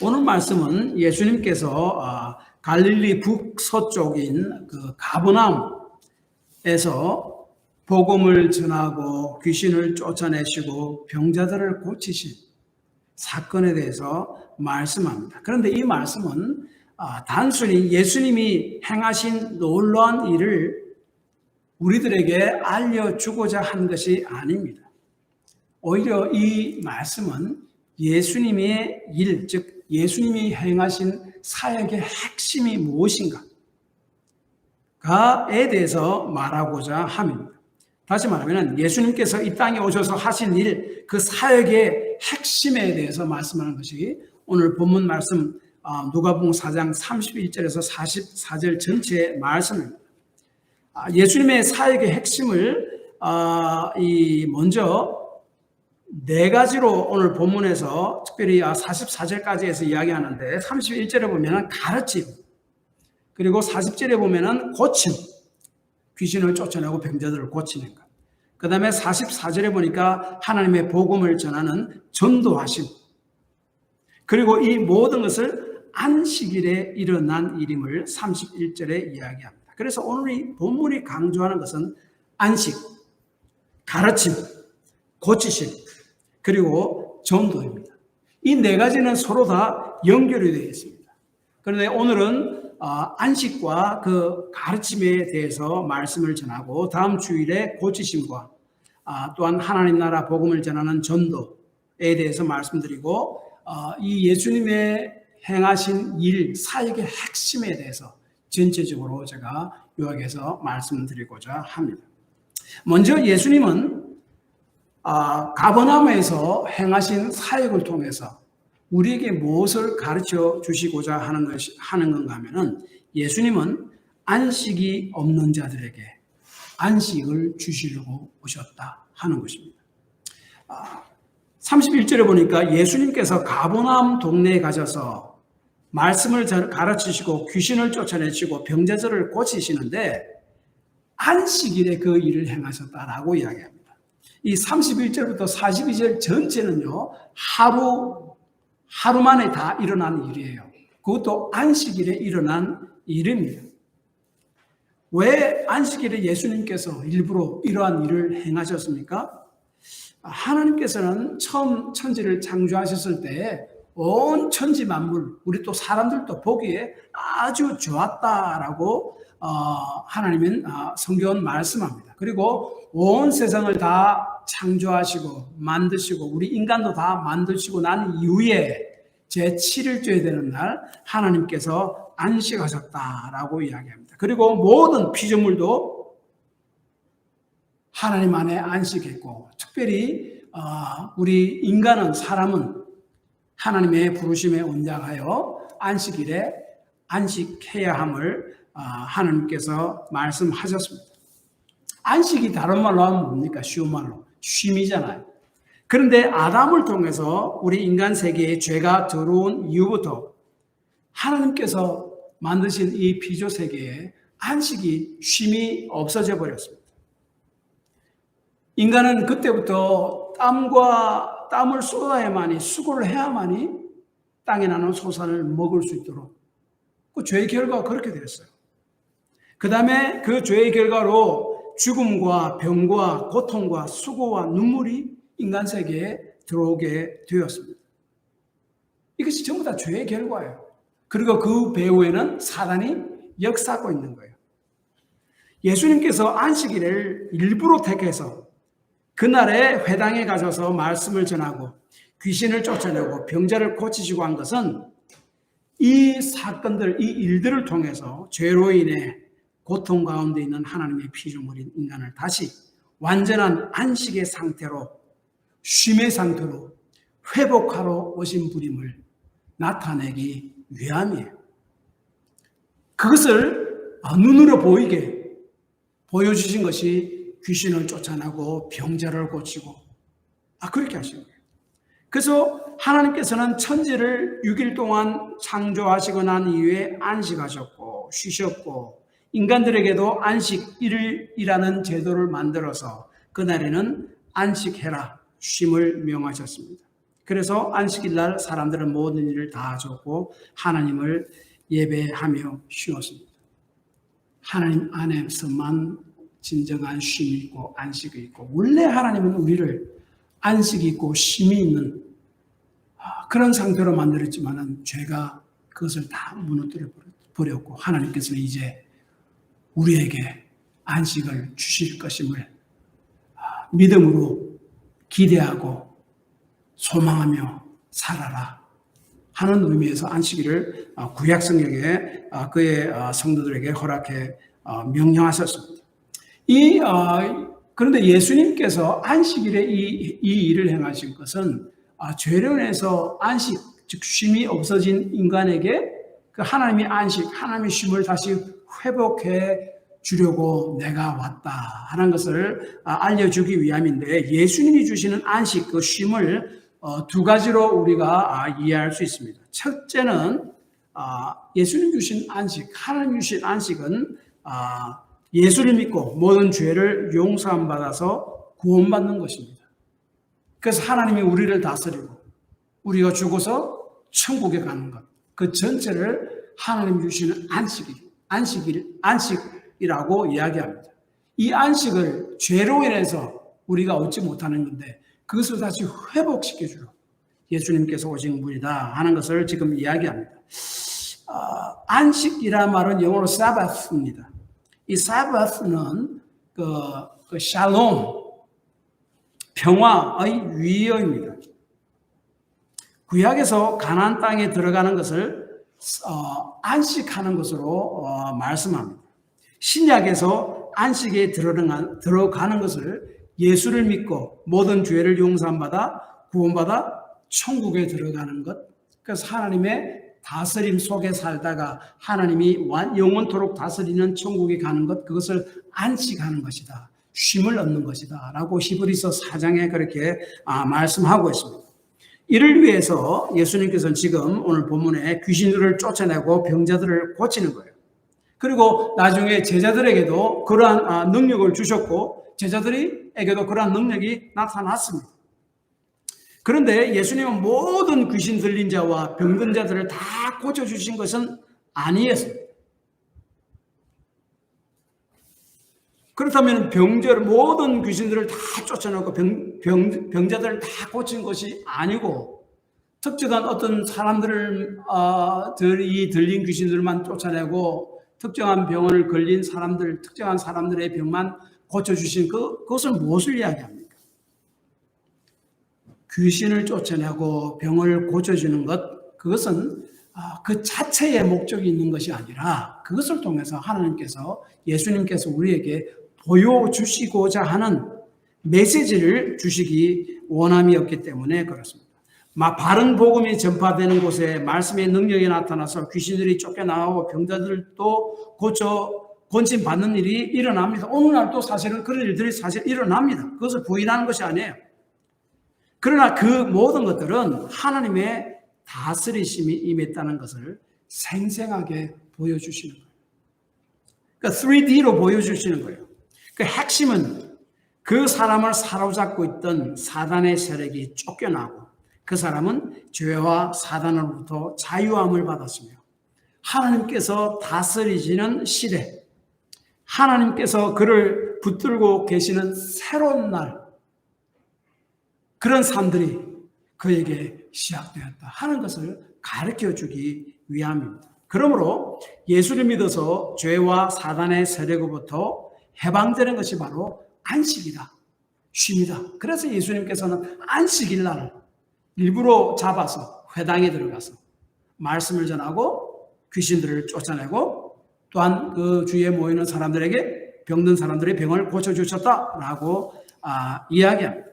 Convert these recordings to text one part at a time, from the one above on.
오늘 말씀은 예수님께서 갈릴리 북서쪽인 그 가버나움에서 복음을 전하고 귀신을 쫓아내시고 병자들을 고치신 사건에 대해서 말씀합니다. 그런데 이 말씀은 단순히 예수님이 행하신 놀라운 일을 우리들에게 알려주고자 한 것이 아닙니다. 오히려 이 말씀은 예수님의 일, 즉 예수님이 행하신 사역의 핵심이 무엇인가에 대해서 말하고자 합니다. 다시 말하면 예수님께서 이 땅에 오셔서 하신 일, 그 사역의 핵심에 대해서 말씀하는 것이 오늘 본문 말씀 누가복음 4장 31절에서 44절 전체의 말씀입니다. 예수님의 사역의 핵심을 먼저 네 가지로 오늘 본문에서 특별히 44절까지 해서 이야기하는데 31절에 보면 가르침, 그리고 40절에 보면 고침, 귀신을 쫓아내고 병자들을 고치는 것. 그 다음에 44절에 보니까 하나님의 복음을 전하는 전도하심. 그리고 이 모든 것을 안식일에 일어난 일임을 31절에 이야기합니다. 그래서 오늘 이 본문이 강조하는 것은 안식, 가르침, 고치심, 그리고 전도입니다. 이 네 가지는 서로 다 연결이 되어 있습니다. 그런데 오늘은 안식과 그 가르침에 대해서 말씀을 전하고 다음 주일에 고치심과 또한 하나님 나라 복음을 전하는 전도에 대해서 말씀드리고 이 예수님의 행하신 일, 사역의 핵심에 대해서 전체적으로 제가 요약해서 말씀드리고자 합니다. 먼저 예수님은 가버나움에서 행하신 사역을 통해서 우리에게 무엇을 가르쳐 주시고자 하는 건가 하면은 예수님은 안식이 없는 자들에게 안식을 주시려고 오셨다 하는 것입니다. 31절에 보니까 예수님께서 가버나움 동네에 가셔서 말씀을 가르치시고 귀신을 쫓아내시고 병자들을 고치시는데 안식일에 그 일을 행하셨다라고 이야기합니다. 이 31절부터 42절 전체는요, 하루 만에 다 일어난 일이에요. 그것도 안식일에 일어난 일입니다. 왜 안식일에 예수님께서 일부러 이러한 일을 행하셨습니까? 하나님께서는 처음 천지를 창조하셨을 때 온 천지 만물, 우리 또 사람들도 보기에 아주 좋았다라고 하나님은 성경은 말씀합니다. 그리고 온 세상을 다 창조하시고 만드시고 우리 인간도 다 만드시고 난 이후에 제7일째에 되는 날 하나님께서 안식하셨다라고 이야기합니다. 그리고 모든 피조물도 하나님 안에 안식했고 특별히 우리 인간은 사람은 하나님의 부르심에 온장하여 안식일에 안식해야 함을 하나님께서 말씀하셨습니다. 안식이 다른 말로 하면 뭡니까? 쉬운 말로 쉼이잖아요. 그런데 아담을 통해서 우리 인간 세계에 죄가 들어온 이후부터 하나님께서 만드신 이 피조 세계에 안식이 쉼이 없어져 버렸습니다. 인간은 그때부터 땀을 쏟아야만이 수고를 해야만이 땅에 나는 소산을 먹을 수 있도록 그 죄의 결과가 그렇게 됐어요. 그 다음에 그 죄의 결과로 죽음과 병과 고통과 수고와 눈물이 인간 세계에 들어오게 되었습니다. 이것이 전부 다 죄의 결과예요. 그리고 그 배후에는 사단이 역사하고 있는 거예요. 예수님께서 안식일을 일부러 택해서 그날에 회당에 가셔서 말씀을 전하고 귀신을 쫓아내고 병자를 고치시고 한 것은 이 사건들, 이 일들을 통해서 죄로 인해 고통 가운데 있는 하나님의 피조물인 인간을 다시 완전한 안식의 상태로, 쉼의 상태로 회복하러 오신 분임을 나타내기 위함이에요. 그것을 눈으로 보이게 보여주신 것이 귀신을 쫓아내고 병자를 고치고 그렇게 하신 거예요. 그래서 하나님께서는 천지를 6일 동안 창조하시고 난 이후에 안식하셨고 쉬셨고 인간들에게도 안식일이라는 제도를 만들어서 그날에는 안식해라, 쉼을 명하셨습니다. 그래서 안식일 날 사람들은 모든 일을 다 줬고 하나님을 예배하며 쉬었습니다. 하나님 안에서만 진정한 쉼이 있고 안식이 있고, 원래 하나님은 우리를 안식이 있고 쉼이 있는 그런 상태로 만들었지만은 죄가 그것을 다 무너뜨려 버렸고, 하나님께서는 이제 우리에게 안식을 주실 것임을 믿음으로 기대하고 소망하며 살아라 하는 의미에서 안식일을 구약 성경에 그의 성도들에게 허락해 명령하셨습니다. 그런데 예수님께서 안식일에 이 일을 행하신 것은 죄론에서 안식, 즉 쉼이 없어진 인간에게 그 하나님의 안식, 하나님의 쉼을 다시 회복해 주려고 내가 왔다 하는 것을 알려주기 위함인데, 예수님이 주시는 안식, 그 쉼을 두 가지로 우리가 이해할 수 있습니다. 첫째는 예수님 주신 안식, 하나님 주신 안식은 예수를 믿고 모든 죄를 용서함 받아서 구원받는 것입니다. 그래서 하나님이 우리를 다스리고 우리가 죽어서 천국에 가는 것, 그 전체를 하나님 주시는 안식이라고 이야기합니다. 이 안식을 죄로 인해서 우리가 얻지 못하는 건데, 그것을 다시 회복시켜주러 예수님께서 오신 분이다 하는 것을 지금 이야기합니다. 안식이라는 말은 영어로 사바스입니다. 이 사바스는 그 샬롬, 평화의 위어입니다. 구약에서 가나안 땅에 들어가는 것을 안식하는 것으로 말씀합니다. 신약에서 안식에 들어가는 것을 예수를 믿고 모든 죄를 용서받아 구원받아 천국에 들어가는 것, 그래서 하나님의 다스림 속에 살다가 하나님이 영원토록 다스리는 천국에 가는 것, 그것을 안식하는 것이다, 쉼을 얻는 것이다 라고 히브리서 4장에 그렇게 말씀하고 있습니다. 이를 위해서 예수님께서는 지금 오늘 본문에 귀신들을 쫓아내고 병자들을 고치는 거예요. 그리고 나중에 제자들에게도 그러한 능력을 주셨고 제자들에게도 그러한 능력이 나타났습니다. 그런데 예수님은 모든 귀신 들린 자와 병든 자들을 다 고쳐주신 것은 아니었습니다. 그렇다면 모든 귀신들을 다 쫓아내고 병자들을 다 고친 것이 아니고, 특정한 어떤 사람들이 들린 귀신들만 쫓아내고 특정한 병을 걸린 사람들, 특정한 사람들의 병만 고쳐주신 그것은 무엇을 이야기합니까? 귀신을 쫓아내고 병을 고쳐주는 것, 그것은 그 자체의 목적이 있는 것이 아니라 그것을 통해서 하나님께서, 예수님께서 우리에게 보여주시고자 하는 메시지를 주시기 원함이었기 때문에 그렇습니다. 바른 복음이 전파되는 곳에 말씀의 능력이 나타나서 귀신들이 쫓겨나고 병자들도 권침받는 일이 일어납니다. 오늘날도 사실은 그런 일들이 사실 일어납니다. 그것을 부인하는 것이 아니에요. 그러나 그 모든 것들은 하나님의 다스리심이 임했다는 것을 생생하게 보여주시는 거예요. 그러니까 3D로 보여주시는 거예요. 그 핵심은 그 사람을 사로잡고 있던 사단의 세력이 쫓겨나고 그 사람은 죄와 사단으로부터 자유함을 받았으며 하나님께서 다스리시는 시대, 하나님께서 그를 붙들고 계시는 새로운 날, 그런 삶들이 그에게 시작되었다 하는 것을 가르쳐주기 위함입니다. 그러므로 예수를 믿어서 죄와 사단의 세력으로부터 해방되는 것이 바로 안식이다, 쉼이다. 그래서 예수님께서는 안식일 날 일부러 잡아서 회당에 들어가서 말씀을 전하고 귀신들을 쫓아내고 또한 그 주위에 모이는 사람들에게 병든 사람들의 병을 고쳐주셨다라고 이야기합니다.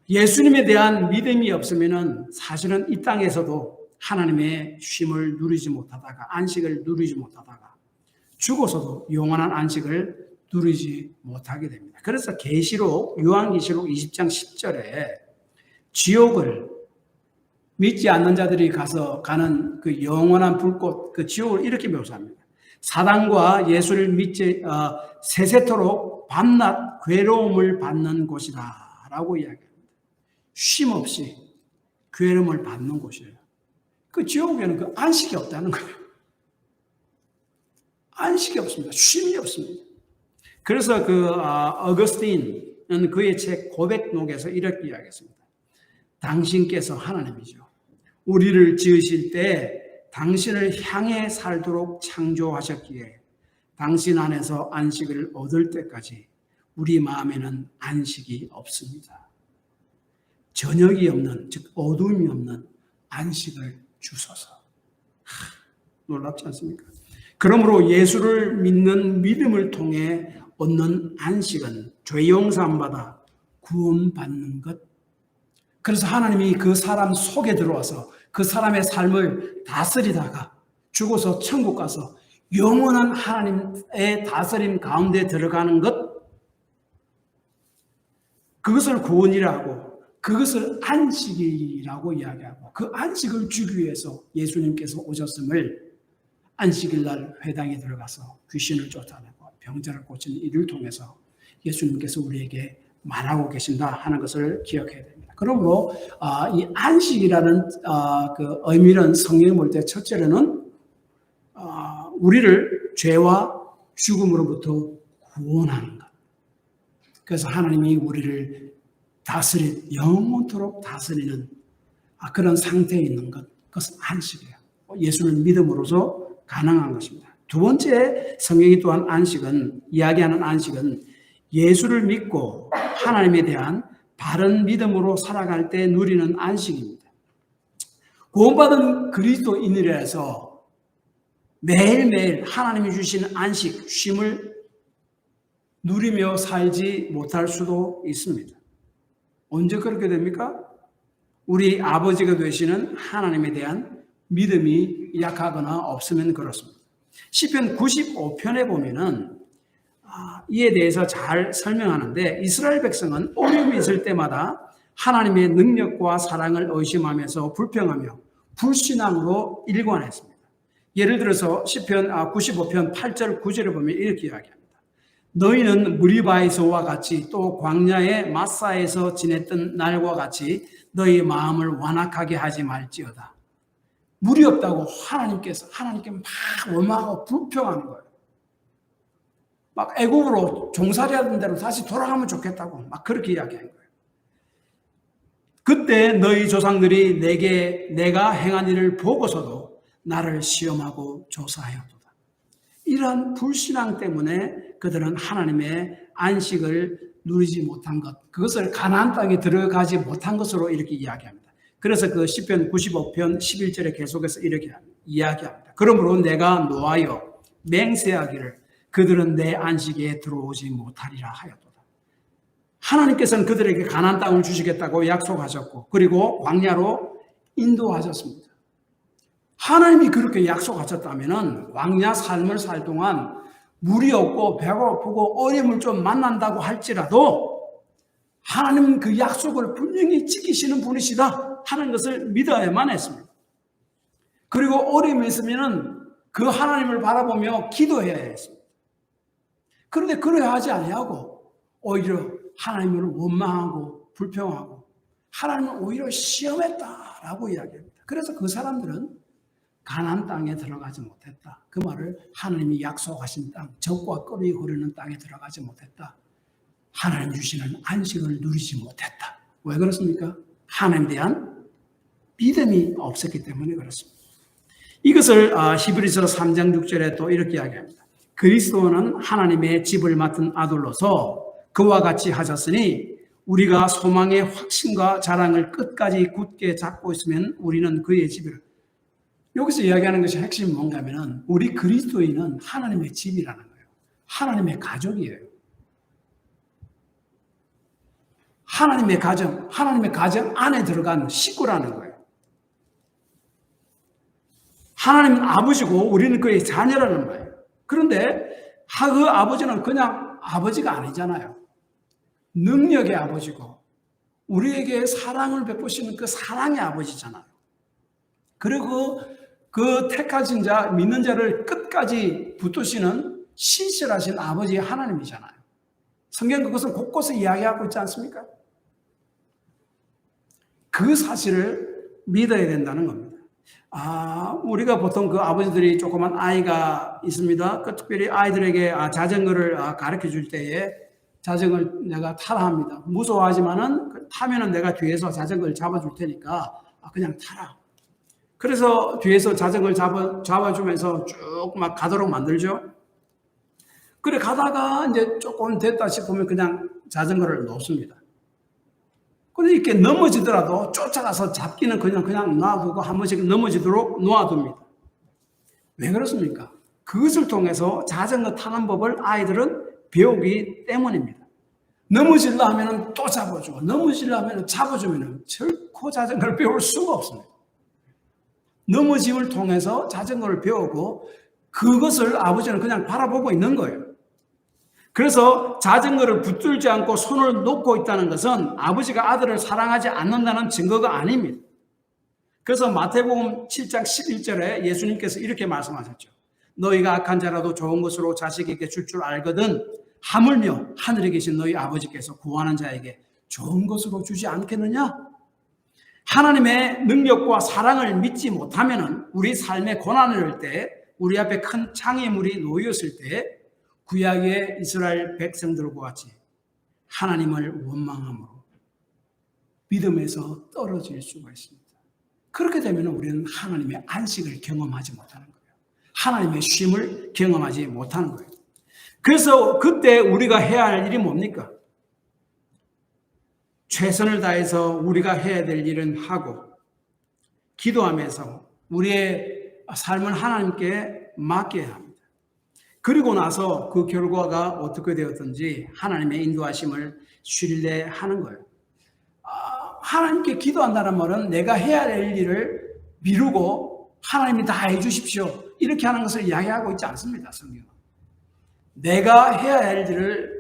예수님에 대한 믿음이 없으면 사실은 이 땅에서도 하나님의 쉼을 누리지 못하다가, 안식을 누리지 못하다가 죽어서도 영원한 안식을 누리지 못하게 됩니다. 그래서 요한계시록 20장 10절에 지옥을 믿지 않는 자들이 가는 그 영원한 불꽃, 그 지옥을 이렇게 묘사합니다. 사단과 예수를 믿지 세세토록 밤낮 괴로움을 받는 곳이다 라고 이야기합니다. 쉼 없이 괴로움을 받는 곳이에요. 그 지옥에는 그 안식이 없다는 거예요. 안식이 없습니다. 쉼이 없습니다. 그래서 어거스틴은 그의 책 고백록에서 이렇게 이야기했습니다. 당신께서 하나님이죠. 우리를 지으실 때 당신을 향해 살도록 창조하셨기에 당신 안에서 안식을 얻을 때까지 우리 마음에는 안식이 없습니다. 저녁이 없는, 즉 어둠이 없는 안식을 주소서. 놀랍지 않습니까? 그러므로 예수를 믿는 믿음을 통해 얻는 안식은 죄 용서받아 구원받는 것. 그래서 하나님이 그 사람 속에 들어와서 그 사람의 삶을 다스리다가 죽어서 천국 가서 영원한 하나님의 다스림 가운데 들어가는 것, 그것을 구원이라고, 그것을 안식이라고 이야기하고, 그 안식을 주기 위해서 예수님께서 오셨음을 안식일 날 회당에 들어가서 귀신을 쫓아내고 병자를 고치는 일을 통해서 예수님께서 우리에게 말하고 계신다 하는 것을 기억해야 됩니다. 그러므로 이 안식이라는 그 의미는 성경에 볼 때 첫째로는 우리를 죄와 죽음으로부터 구원하는 것. 그래서 하나님이 우리를 영원토록 다스리는 그런 상태에 있는 것, 그것은 안식이에요. 예수를 믿음으로써 가능한 것입니다. 두 번째, 성경이 또한 이야기하는 안식은 예수를 믿고 하나님에 대한 바른 믿음으로 살아갈 때 누리는 안식입니다. 구원받은 그리스도인이라서 매일매일 하나님이 주신 안식, 쉼을 누리며 살지 못할 수도 있습니다. 언제 그렇게 됩니까? 우리 아버지가 되시는 하나님에 대한 믿음이 약하거나 없으면 그렇습니다. 시편 95편에 보면은 이에 대해서 잘 설명하는데, 이스라엘 백성은 어려움이 있을 때마다 하나님의 능력과 사랑을 의심하면서 불평하며 불신앙으로 일관했습니다. 예를 들어서 시편 95편 8절 9절을 보면 이렇게 이야기합니다. 너희는 무리바에서와 같이 또 광야의 마사에서 지냈던 날과 같이 너희 마음을 완악하게 하지 말지어다. 물이 없다고 하나님께 막 원망하고 불평하는 거예요. 막 애국으로 종살이하던 대로 다시 돌아가면 좋겠다고 막 그렇게 이야기한 거예요. 그때 너희 조상들이 내가 행한 일을 보고서도 나를 시험하고 조사하였도다. 이러한 불신앙 때문에 그들은 하나님의 안식을 누리지 못한 것, 그것을 가나안 땅에 들어가지 못한 것으로 이렇게 이야기합니다. 그래서 그 시편 95편 11절에 계속해서 이렇게 이야기합니다. 그러므로 내가 노하여 맹세하기를 그들은 내 안식에 들어오지 못하리라 하였도다. 하나님께서는 그들에게 가나안 땅을 주시겠다고 약속하셨고, 그리고 광야로 인도하셨습니다. 하나님이 그렇게 약속하셨다면 광야 삶을 살 동안 물이 없고 배가 고프고 어려움을 좀 만난다고 할지라도 하나님은 그 약속을 분명히 지키시는 분이시다 하는 것을 믿어야만 했습니다. 그리고 어려움이 있으면 그 하나님을 바라보며 기도해야 했습니다. 그런데 그래야 하지 아니하고 오히려 하나님을 원망하고 불평하고 하나님을 오히려 시험했다라고 이야기합니다. 그래서 그 사람들은 가나안 땅에 들어가지 못했다. 그 말을 하나님이 약속하신 땅, 적과 꿀이 흐르는 땅에 들어가지 못했다. 하나님 주시는 안식을 누리지 못했다. 왜 그렇습니까? 하나님에 대한 믿음이 없었기 때문에 그렇습니다. 이것을 히브리서 3장 6절에 또 이렇게 이야기합니다. 그리스도는 하나님의 집을 맡은 아들로서 그와 같이 하셨으니 우리가 소망의 확신과 자랑을 끝까지 굳게 잡고 있으면 우리는 그의 집이라. 여기서 이야기하는 것이 핵심이 뭔가 하면 우리 그리스도인은 하나님의 집이라는 거예요. 하나님의 가족이에요. 하나님의 가정 안에 들어간 식구라는 거예요. 하나님은 아버지고 우리는 그의 자녀라는 거예요. 그런데 그 아버지는 그냥 아버지가 아니잖아요. 능력의 아버지고 우리에게 사랑을 베푸시는 그 사랑의 아버지잖아요. 그리고 그 택하신 자, 믿는 자를 끝까지 붙드시는 신실하신 아버지 하나님이잖아요. 성경 그것을 곳곳에 이야기하고 있지 않습니까? 그 사실을 믿어야 된다는 겁니다. 우리가 보통 그 아버지들이 조그만 아이가 있습니다. 그 특별히 아이들에게 자전거를 가르쳐 줄 때에 자전거를 내가 타라 합니다. 무서워하지만은 타면은 내가 뒤에서 자전거를 잡아줄 테니까 그냥 타라. 그래서 뒤에서 자전거를 잡아주면서 쭉 막 가도록 만들죠. 그래 가다가 이제 조금 됐다 싶으면 그냥 자전거를 놓습니다. 근데 이렇게 넘어지더라도 쫓아가서 잡기는 그냥 놔두고 한 번씩 넘어지도록 놓아둡니다. 왜 그렇습니까? 그것을 통해서 자전거 타는 법을 아이들은 배우기 때문입니다. 넘어지려 하면 또 잡아주고 넘어지려 하면 잡아주면 결코 자전거를 배울 수가 없습니다. 넘어짐을 통해서 자전거를 배우고 그것을 아버지는 그냥 바라보고 있는 거예요. 그래서 자전거를 붙들지 않고 손을 놓고 있다는 것은 아버지가 아들을 사랑하지 않는다는 증거가 아닙니다. 그래서 마태복음 7장 11절에 예수님께서 이렇게 말씀하셨죠. 너희가 악한 자라도 좋은 것으로 자식에게 줄 알거든 하물며 하늘에 계신 너희 아버지께서 구하는 자에게 좋은 것으로 주지 않겠느냐? 하나님의 능력과 사랑을 믿지 못하면 우리 삶의 고난을 할 때, 우리 앞에 큰 장애물이 놓였을 때 구약의 이스라엘 백성들과 같이 하나님을 원망함으로 믿음에서 떨어질 수가 있습니다. 그렇게 되면 우리는 하나님의 안식을 경험하지 못하는 거예요. 하나님의 쉼을 경험하지 못하는 거예요. 그래서 그때 우리가 해야 할 일이 뭡니까? 최선을 다해서 우리가 해야 될 일은 하고 기도하면서 우리의 삶을 하나님께 맡겨야 합니다. 그리고 나서 그 결과가 어떻게 되었든지 하나님의 인도하심을 신뢰하는 거예요. 하나님께 기도한다는 말은 내가 해야 될 일을 미루고 하나님이 다 해주십시오 이렇게 하는 것을 이야기하고 있지 않습니다. 성경은. 내가 해야 할 일을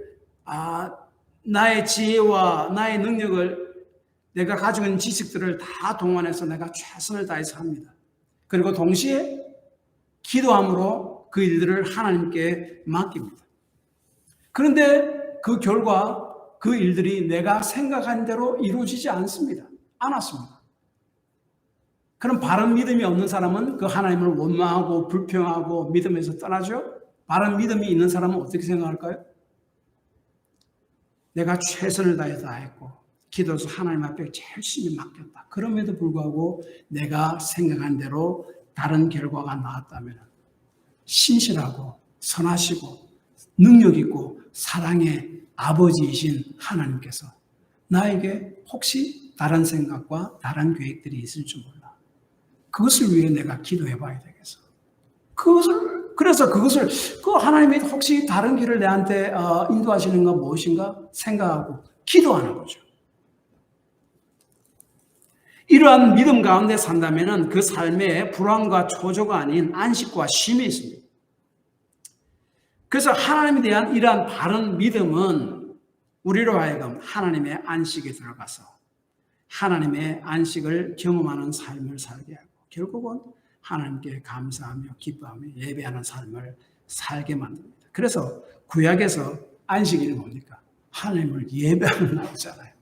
나의 지혜와 나의 능력을 내가 가지고 있는 지식들을 다 동원해서 내가 최선을 다해서 합니다. 그리고 동시에 기도함으로 그 일들을 하나님께 맡깁니다. 그런데 그 결과 그 일들이 내가 생각한 대로 이루어지지 않았습니다. 그럼 바른 믿음이 없는 사람은 그 하나님을 원망하고 불평하고 믿음에서 떠나죠. 바른 믿음이 있는 사람은 어떻게 생각할까요? 내가 최선을 다해서 했고 기도해서 하나님 앞에 열심히 맡겼다. 그럼에도 불구하고 내가 생각한 대로 다른 결과가 나왔다면 신실하고 선하시고 능력있고 사랑의 아버지이신 하나님께서 나에게 혹시 다른 생각과 다른 계획들이 있을 줄 몰라. 그것을 위해 내가 기도해 봐야 되겠어. 그래서 그것을 하나님이 혹시 다른 길을 내한테 인도하시는 건 무엇인가 생각하고 기도하는 거죠. 이러한 믿음 가운데 산다면 그 삶에 불안과 초조가 아닌 안식과 쉼이 있습니다. 그래서 하나님에 대한 이러한 바른 믿음은 우리로 하여금 하나님의 안식에 들어가서 하나님의 안식을 경험하는 삶을 살게 하고 결국은 하나님께 감사하며 기뻐하며 예배하는 삶을 살게 만듭니다. 그래서 구약에서 안식일이 뭡니까? 하나님을 예배하는 날이잖아요.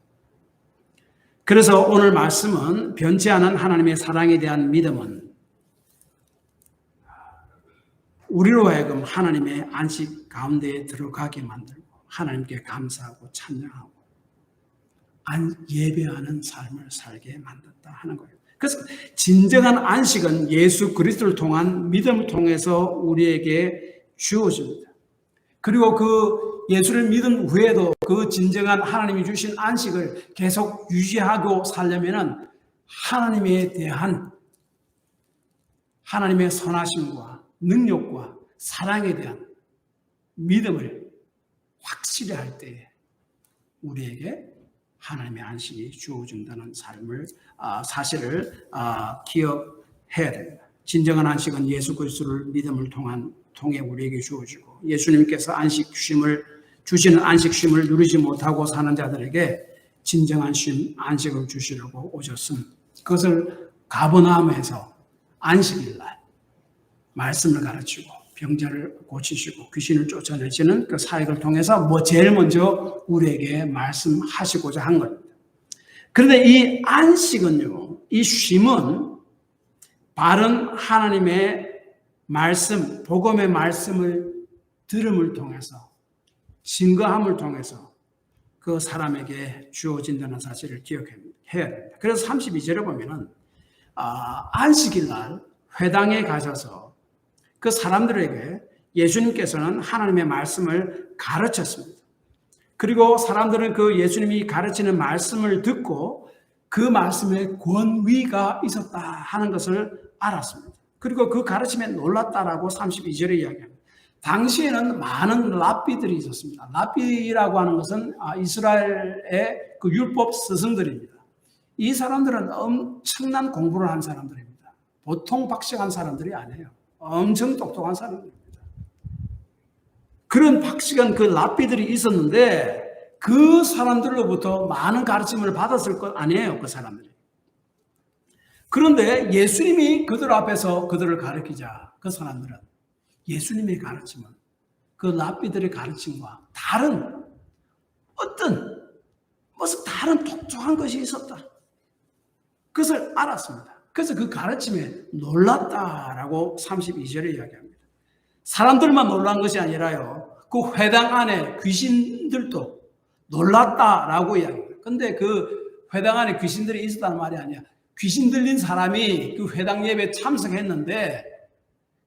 그래서 오늘 말씀은 변치 않은 하나님의 사랑에 대한 믿음은 우리로 하여금 하나님의 안식 가운데에 들어가게 만들고 하나님께 감사하고 찬양하고 예배하는 삶을 살게 만든다 하는 거예요. 그래서 진정한 안식은 예수 그리스도를 통한 믿음을 통해서 우리에게 주어집니다. 그리고 그 예수를 믿은 후에도 그 진정한 하나님이 주신 안식을 계속 유지하고 살려면 하나님에 대한 하나님의 선하심과 능력과 사랑에 대한 믿음을 확실히 할 때에 우리에게 하나님의 안식이 주어진다는 사실을 기억해야 됩니다. 진정한 안식은 예수 그리스도를 믿음을 통해 우리에게 주어지고 예수님께서 주시는 안식 쉼을 누리지 못하고 사는 자들에게 진정한 안식을 주시려고 오셨음. 그것을 가버나움에서 안식일날 말씀을 가르치고 병자를 고치시고 귀신을 쫓아내시는 그 사역을 통해서 제일 먼저 우리에게 말씀하시고자 한 겁니다. 그런데 이 안식은요, 이 쉼은 바른 하나님의 말씀, 복음의 말씀을 들음을 통해서, 증거함을 통해서 그 사람에게 주어진다는 사실을 기억해야 됩니다. 그래서 32절에 보면은 안식일 날 회당에 가셔서 그 사람들에게 예수님께서는 하나님의 말씀을 가르쳤습니다. 그리고 사람들은 그 예수님이 가르치는 말씀을 듣고 그 말씀에 권위가 있었다 하는 것을 알았습니다. 그리고 그 가르침에 놀랐다라고 32절에 이야기합니다. 당시에는 많은 랍비들이 있었습니다. 랍비라고 하는 것은 이스라엘의 그 율법 스승들입니다. 이 사람들은 엄청난 공부를 한 사람들입니다. 보통 박식한 사람들이 아니에요. 엄청 똑똑한 사람들입니다. 그런 박식한 그 랍비들이 있었는데 그 사람들로부터 많은 가르침을 받았을 것 아니에요. 그 사람들이. 그런데 예수님이 그들 앞에서 그들을 가르치자 그 사람들은 예수님의 가르침은 그 랍비들의 가르침과 다른 무슨 다른 독특한 것이 있었다. 그것을 알았습니다. 그래서 그 가르침에 놀랐다라고 32절에 이야기합니다. 사람들만 놀란 것이 아니라요. 그 회당 안에 귀신들도 놀랐다라고 이야기합니다. 근데 그 회당 안에 귀신들이 있었다는 말이 아니야. 귀신 들린 사람이 그 회당 예배에 참석했는데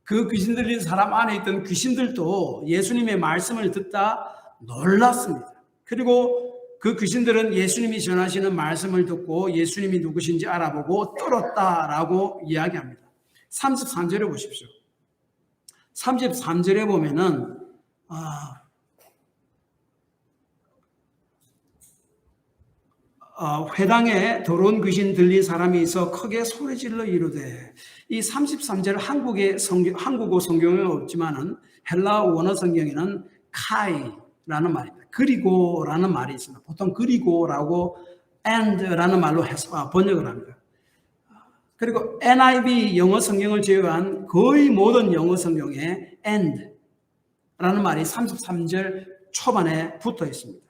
그 귀신 들린 사람 안에 있던 귀신들도 예수님의 말씀을 듣다 놀랐습니다. 그리고 그 귀신들은 예수님이 전하시는 말씀을 듣고 예수님이 누구신지 알아보고 떨었다라고 이야기합니다. 33절에 보십시오. 33절에 보면은 회당에 더러운 귀신 들린 사람이 있어 크게 소리질러 이르되, 이 33절 한국어 성경에 없지만은 헬라 원어 성경에는 카이라는 말입니다. 그리고라는 말이 있습니다. 보통 그리고라고 and라는 말로 번역을 합니다. 그리고 NIV 영어 성경을 제외한 거의 모든 영어 성경에 and라는 말이 33절 초반에 붙어 있습니다.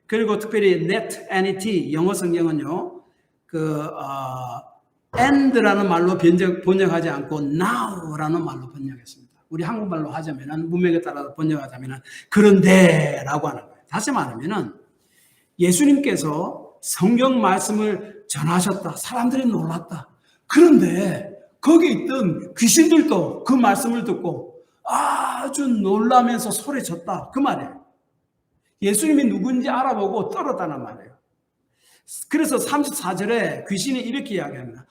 그리고 특별히 NET 영어 성경은요, and라는 말로 번역하지 않고 now라는 말로 번역했습니다. 우리 한국말로 하자면은, 문맥에 따라서 번역하자면은 그런데라고 하는 거예요. 다시 말하면은 예수님께서 성경 말씀을 전하셨다. 사람들이 놀랐다. 그런데 거기 있던 귀신들도 그 말씀을 듣고 아주 놀라면서 소리쳤다. 그 말이에요. 예수님이 누군지 알아보고 떨었다는 말이에요. 그래서 34절에 귀신이 이렇게 이야기합니다.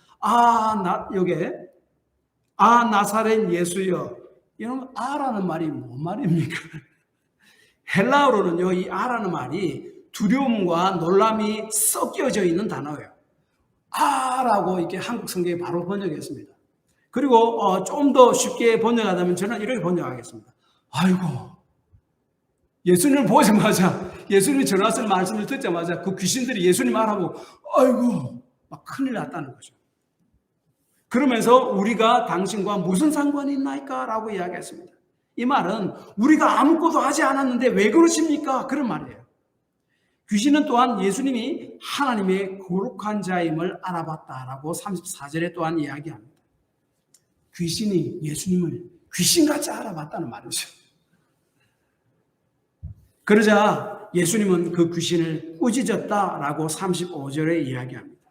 나사렛 예수여. 이런 아라는 말이 뭔 말입니까? 헬라어로는요, 이 아라는 말이 두려움과 놀람이 섞여져 있는 단어예요. 아라고 이렇게 한국 성경에 바로 번역했습니다. 그리고 좀 더 쉽게 번역하자면 저는 이렇게 번역하겠습니다. 아이고, 예수님을 보자마자, 예수님이 전하신 말씀을 듣자마자 그 귀신들이 예수님 알아보고 아이고 막 큰일 났다는 거죠. 그러면서 우리가 당신과 무슨 상관이 있나이까? 라고 이야기했습니다. 이 말은 우리가 아무것도 하지 않았는데 왜 그러십니까? 그런 말이에요. 귀신은 또한 예수님이 하나님의 거룩한 자임을 알아봤다라고 34절에 또한 이야기합니다. 귀신이 예수님을 귀신같이 알아봤다는 말이죠. 그러자 예수님은 그 귀신을 꾸짖었다라고 35절에 이야기합니다.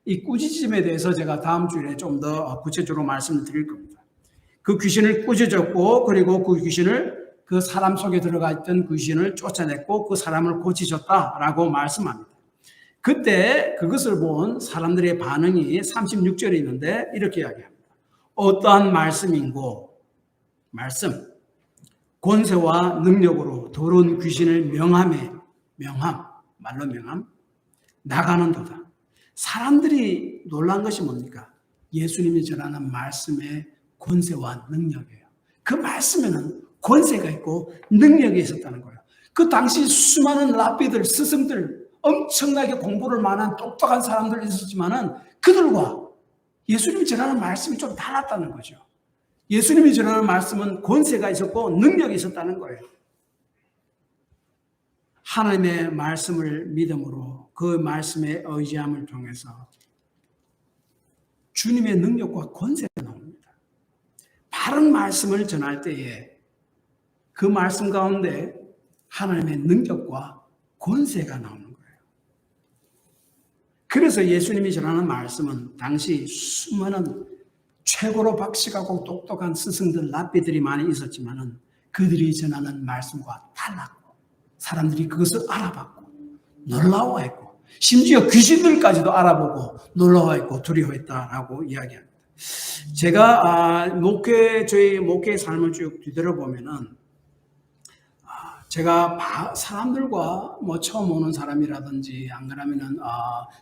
이 꾸짖음에 대해서 제가 다음 주에 좀 더 구체적으로 말씀을 드릴 겁니다. 그 귀신을 꾸짖었고, 그리고 그 귀신을, 그 사람 속에 들어가 있던 귀신을 쫓아냈고 그 사람을 고치셨다라고 말씀합니다. 그때 그것을 본 사람들의 반응이 36절에 있는데 이렇게 이야기합니다. 어떠한 말씀인고, 말씀, 권세와 능력으로 더러운 귀신을 말로 명함, 나가는도다. 사람들이 놀란 것이 뭡니까? 예수님이 전하는 말씀의 권세와 능력이에요. 그 말씀에는 권세가 있고 능력이 있었다는 거예요. 그 당시 수많은 랍비들, 스승들, 엄청나게 공부를 많은 똑똑한 사람들이 있었지만은 그들과 예수님이 전하는 말씀이 좀 달랐다는 거죠. 예수님이 전하는 말씀은 권세가 있었고 능력이 있었다는 거예요. 하나님의 말씀을 믿음으로 그 말씀의 의지함을 통해서 주님의 능력과 권세가 나옵니다. 바른 말씀을 전할 때에 그 말씀 가운데 하나님의 능력과 권세가 나오는 거예요. 그래서 예수님이 전하는 말씀은 당시 수많은 최고로 박식하고 똑똑한 스승들, 랍비들이 많이 있었지만은 그들이 전하는 말씀과 달랐고 사람들이 그것을 알아봤고 놀라워했고 심지어 귀신들까지도 알아보고 놀라워했고 두려워했다라고 이야기합니다. 제가 저희 목회의 삶을 쭉 뒤돌아보면은 제가 사람들과 처음 오는 사람이라든지 안 그러면은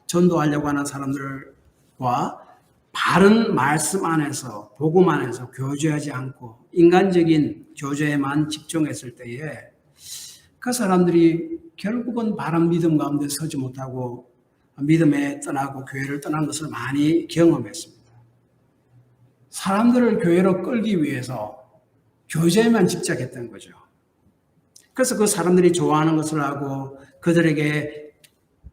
전도하려고 하는 사람들과 바른 말씀 안에서 복음 안에서 교제하지 않고 인간적인 교제에만 집중했을 때에 그 사람들이 결국은 바른 믿음 가운데 서지 못하고 믿음에 떠나고 교회를 떠난 것을 많이 경험했습니다. 사람들을 교회로 끌기 위해서 교제에만 집착했던 거죠. 그래서 그 사람들이 좋아하는 것을 하고 그들에게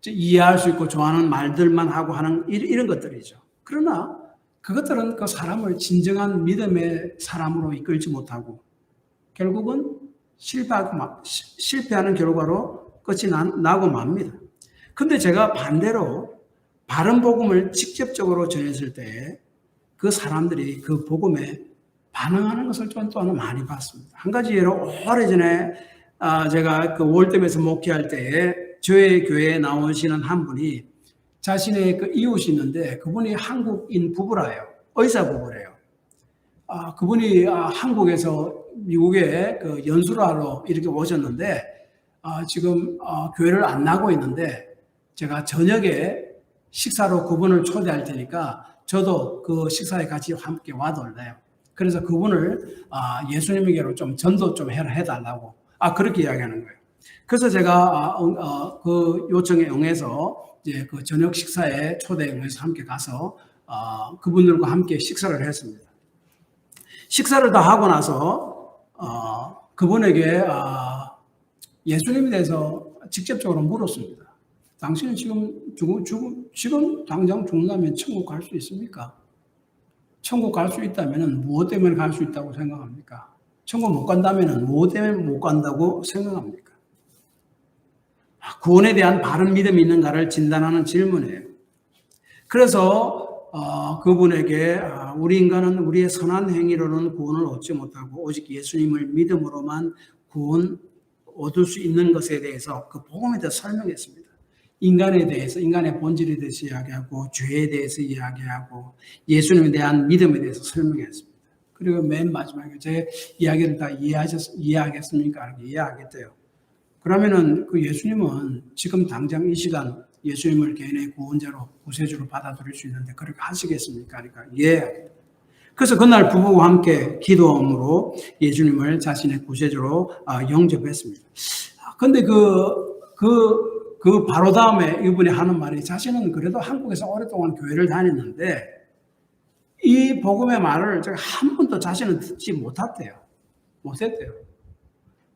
이해할 수 있고 좋아하는 말들만 하고 하는 이런 것들이죠. 그러나 그것들은 그 사람을 진정한 믿음의 사람으로 이끌지 못하고 결국은 실패하는 결과로 끝이 나고 맙니다. 근데 제가 반대로 바른 복음을 직접적으로 전했을 때 그 사람들이 그 복음에 반응하는 것을 또한 많이 봤습니다. 한 가지 예로 오래전에 제가 그 월드에서 목회할 때에 저희 교회에 나오시는 한 분이 자신의 그 이웃이 있는데 그분이 한국인 부부라요. 의사 부부래요. 그분이 한국에서 미국에 그 연수를 하러 이렇게 오셨는데 지금 교회를 안 나고 있는데 제가 저녁에 식사로 그분을 초대할 테니까 저도 그 식사에 같이 함께 와달래요. 그래서 그분을 예수님에게로 좀 전도 좀 해달라고 그렇게 이야기하는 거예요. 그래서 제가 그 요청에 응해서 이제 그 저녁 식사에 초대에 응해서 함께 가서 그분들과 함께 식사를 했습니다. 식사를 다 하고 나서 그분에게 예수님에 대해서 직접적으로 물었습니다. 당신은 지금 당장 죽는다면 천국 갈 수 있습니까? 천국 갈 수 있다면 무엇 때문에 갈 수 있다고 생각합니까? 천국 못 간다면 무엇 때문에 못 간다고 생각합니까? 구원에 대한 바른 믿음이 있는가를 진단하는 질문이에요. 그래서 그분에게 우리 인간은 우리의 선한 행위로는 구원을 얻지 못하고 오직 예수님을 믿음으로만 구원 얻을 수 있는 것에 대해서 그 복음에 대해서 설명했습니다. 인간에 대해서, 인간의 본질에 대해서 이야기하고 죄에 대해서 이야기하고 예수님에 대한 믿음에 대해서 설명했습니다. 그리고 맨 마지막에 제 이야기를 다 이해하겠습니까? 이렇게 이해하겠대요. 그러면은 그 예수님은 지금 당장 이 시간 예수님을 개인의 구원자로 구세주로 받아들일 수 있는데 그렇게 하시겠습니까? 그러니까 예. 그래서 그날 부부와 함께 기도함으로 예수님을 자신의 구세주로 영접했습니다. 근데 그 바로 다음에 이분이 하는 말이 자신은 그래도 한국에서 오랫동안 교회를 다녔는데 이 복음의 말을 제가 한 번도 자신은 듣지 못했대요.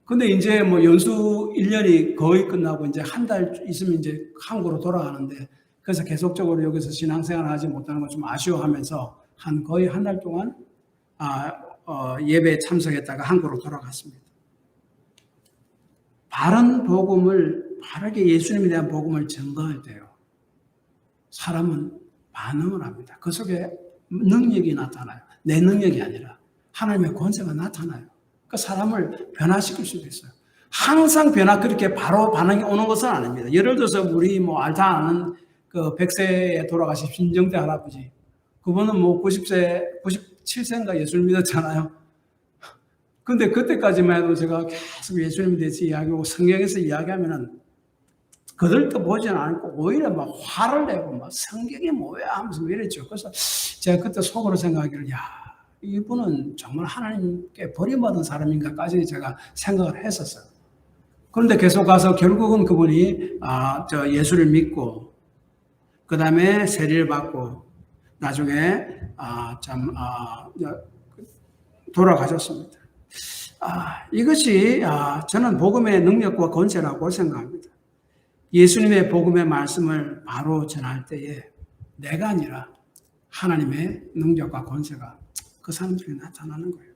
근데 이제 연수 1년이 거의 끝나고 이제 한 달 있으면 이제 한국으로 돌아가는데 그래서 계속적으로 여기서 신앙생활을 하지 못하는 걸 좀 아쉬워하면서 거의 한 달 동안 예배에 참석했다가 한국으로 돌아갔습니다. 바르게 예수님에 대한 복음을 전가할 때요. 사람은 반응을 합니다. 그 속에 능력이 나타나요. 내 능력이 아니라 하나님의 권세가 나타나요. 그 사람을 변화시킬 수도 있어요. 항상 그렇게 바로 반응이 오는 것은 아닙니다. 예를 들어서 우리 알다 아는 그 100세에 돌아가신 신정대 할아버지. 그분은 90세, 97세인가 예수를 믿었잖아요. 근데 그때까지만 해도 제가 계속 예수님에 대해서 이야기하고 성경에서 이야기하면은 그들도 보지는 않고 오히려 화를 내고 성경이 뭐야 하면서 이랬죠. 그래서 제가 그때 속으로 생각하기를 이분은 정말 하나님께 버림받은 사람인가까지 제가 생각을 했었어요. 그런데 계속 가서 결국은 그분이 예수를 믿고 그 다음에 세례를 받고 나중에 돌아가셨습니다. 이것이 저는 복음의 능력과 권세라고 생각합니다. 예수님의 복음의 말씀을 바로 전할 때에 내가 아니라 하나님의 능력과 권세가 그 사람들에게 나타나는 거예요.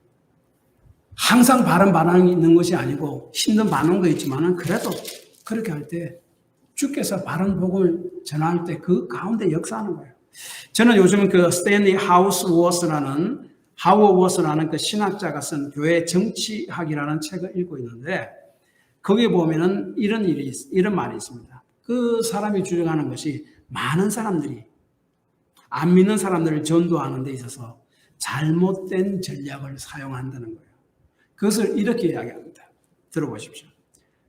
항상 바른 반응이 있는 것이 아니고 힘든 반응도 있지만 그래도 그렇게 할 때 주께서 바른 복음을 전할 때 그 가운데 역사하는 거예요. 저는 요즘 그 스탠리 하우어워스라는 그 신학자가 쓴 교회 정치학이라는 책을 읽고 있는데 거기에 보면은 이런 말이 있습니다. 그 사람이 주장하는 것이 많은 사람들이 안 믿는 사람들을 전도하는 데 있어서 잘못된 전략을 사용한다는 거예요. 그것을 이렇게 이야기합니다. 들어보십시오.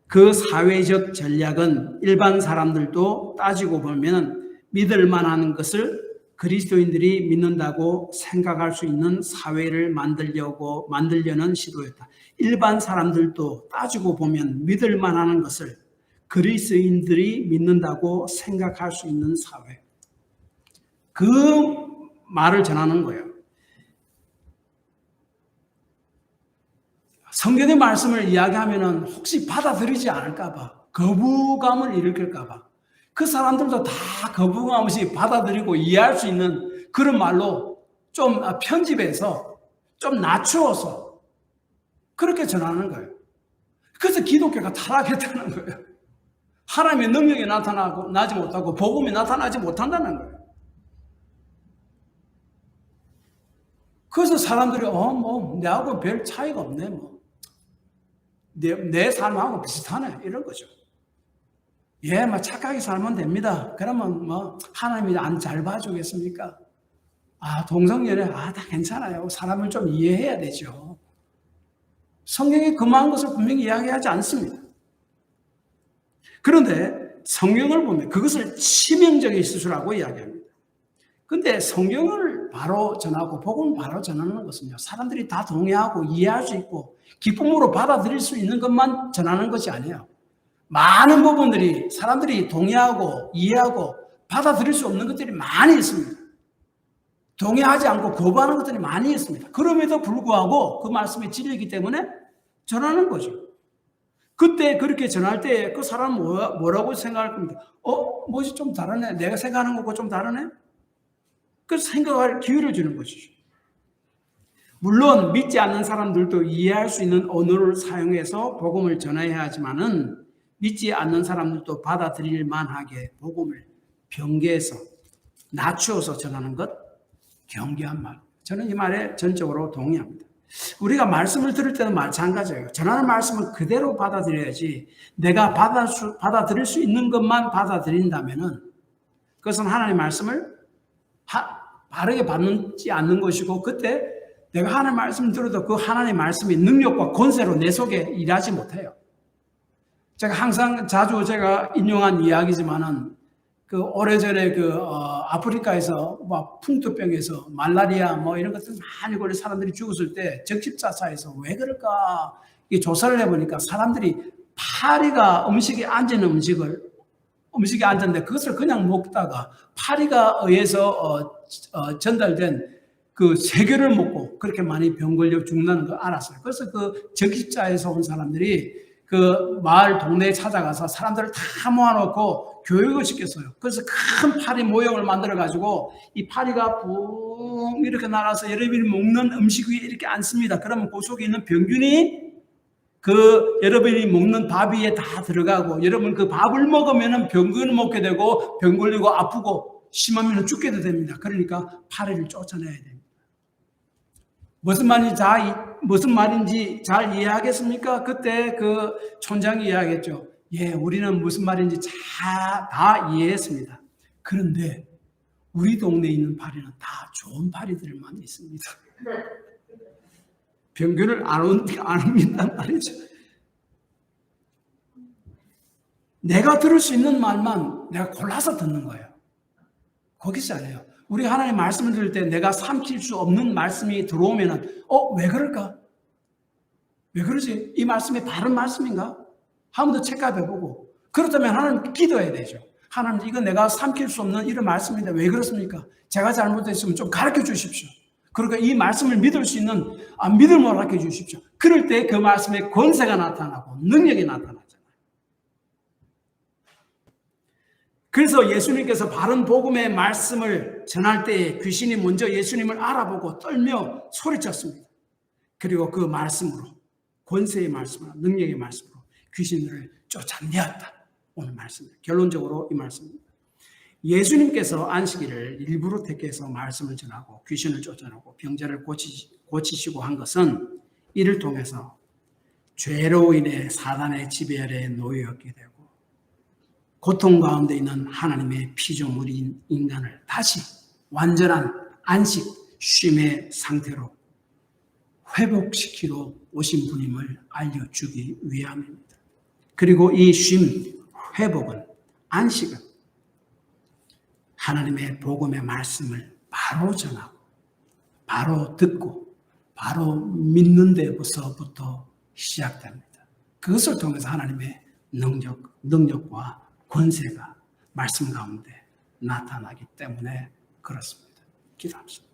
그 사회적 전략은 일반 사람들도 따지고 보면 믿을 만한 것을 그리스도인들이 믿는다고 생각할 수 있는 사회를 만들려는 시도였다. 일반 사람들도 따지고 보면 믿을 만한 것을 그리스도인들이 믿는다고 생각할 수 있는 사회. 그 말을 전하는 거예요. 성경의 말씀을 이야기하면 혹시 받아들이지 않을까봐, 거부감을 일으킬까봐, 그 사람들도 다 거부감 없이 받아들이고 이해할 수 있는 그런 말로 좀 편집해서 좀 낮추어서 그렇게 전하는 거예요. 그래서 기독교가 타락했다는 거예요. 하나님의 능력이 나지 못하고 복음이 나타나지 못한다는 거예요. 그래서 사람들이 내하고 별 차이가 없네, 내 삶하고 비슷하네, 이런 거죠. 착하게 살면 됩니다. 그러면 하나님이 안 잘 봐주겠습니까? 동성연애, 다 괜찮아요. 사람을 좀 이해해야 되죠. 성경이 그만한 것을 분명히 이야기하지 않습니다. 그런데 성경을 보면 그것을 치명적인 실수라고 이야기합니다. 근데 성경을 바로 전하고 복음을 바로 전하는 것은요, 사람들이 다 동의하고 이해할 수 있고 기쁨으로 받아들일 수 있는 것만 전하는 것이 아니에요. 많은 부분들이 사람들이 동의하고 이해하고 받아들일 수 없는 것들이 많이 있습니다. 동의하지 않고 거부하는 것들이 많이 있습니다. 그럼에도 불구하고 그 말씀이 진리이기 때문에 전하는 거죠. 그때 그렇게 전할 때 그 사람은 뭐라고 생각할 겁니까? 뭐지 좀 다르네. 내가 생각하는 것과 좀 다르네. 그래서 생각할 기회를 주는 것이죠. 물론 믿지 않는 사람들도 이해할 수 있는 언어를 사용해서 복음을 전해야 하지만은 믿지 않는 사람들도 받아들일 만하게 복음을 변개해서 낮추어서 전하는 것, 경계한 말. 저는 이 말에 전적으로 동의합니다. 우리가 말씀을 들을 때는 마찬가지예요. 전하는 말씀은 그대로 받아들여야지 내가 받아들일 수 있는 것만 받아들인다면은 그것은 하나님의 말씀을 바르게 받지 않는 것이고, 그때 내가 하나님의 말씀을 들어도 그 하나님의 말씀이 능력과 권세로 내 속에 일하지 못해요. 제가 항상 자주 인용한 이야기지만은 그 오래전에 아프리카에서 풍토병에서 말라리아 이런 것들 많이 걸려 사람들이 죽었을 때 적십자사에서 왜 그럴까 조사를 해보니까 사람들이 파리가 음식에 앉았는데 그것을 그냥 먹다가 파리가 의해서 전달된 그 세균을 먹고 그렇게 많이 병 걸려 죽는 걸 알았어요. 그래서 그 적십자에서 온 사람들이 그 마을 동네에 찾아가서 사람들을 다 모아놓고 교육을 시켰어요. 그래서 큰 파리 모형을 만들어가지고 이 파리가 붕 이렇게 날아서 여러분이 먹는 음식 위에 이렇게 앉습니다. 그러면 그 속에 있는 병균이 그 여러분이 먹는 밥 위에 다 들어가고, 여러분 그 밥을 먹으면 병균을 먹게 되고 병 걸리고 아프고 심하면 죽게도 됩니다. 그러니까 파리를 쫓아내야 됩니다. 무슨 말인지 잘 이해하겠습니까? 그때 그 촌장이 이야기했죠. 우리는 무슨 말인지 다 이해했습니다. 그런데 우리 동네에 있는 파리는 다 좋은 파리들만 있습니다. 병균을 안 옮긴단 말이죠. 내가 들을 수 있는 말만 내가 골라서 듣는 거예요. 거기서 아니에요. 우리 하나님 말씀을 들을 때 내가 삼킬 수 없는 말씀이 들어오면은 왜 그럴까? 왜 그러지? 이 말씀이 바른 말씀인가? 한 번 더 체크해보고, 그렇다면 하나님 기도해야 되죠. 하나님, 이거 내가 삼킬 수 없는 이런 말씀인데 왜 그렇습니까? 제가 잘못했으면 좀 가르쳐 주십시오. 그러니까 이 말씀을 믿을 수 있는 믿음을 허락해 주십시오. 그럴 때 그 말씀에 권세가 나타나고 능력이 나타나잖아요. 그래서 예수님께서 바른 복음의 말씀을 전할 때에 귀신이 먼저 예수님을 알아보고 떨며 소리쳤습니다. 그리고 그 말씀으로, 권세의 말씀으로, 능력의 말씀으로 귀신을 쫓아내었다. 오늘 말씀입니다. 결론적으로 이 말씀입니다. 예수님께서 안식일을 일부러 택해서 말씀을 전하고 귀신을 쫓아내고 병자를 고치시고 한 것은 이를 통해서 죄로 인해 사단의 지배 아래 놓여있게 되고 고통 가운데 있는 하나님의 피조물인 인간을 다시 완전한 안식, 쉼의 상태로 회복시키러 오신 분임을 알려주기 위함입니다. 그리고 이 쉼, 회복은, 안식은 하나님의 복음의 말씀을 바로 전하고 바로 듣고 바로 믿는 데부터 시작됩니다. 그것을 통해서 하나님의 능력과 권세가 말씀 가운데 나타나기 때문에 그렇습니다. 기도합시다.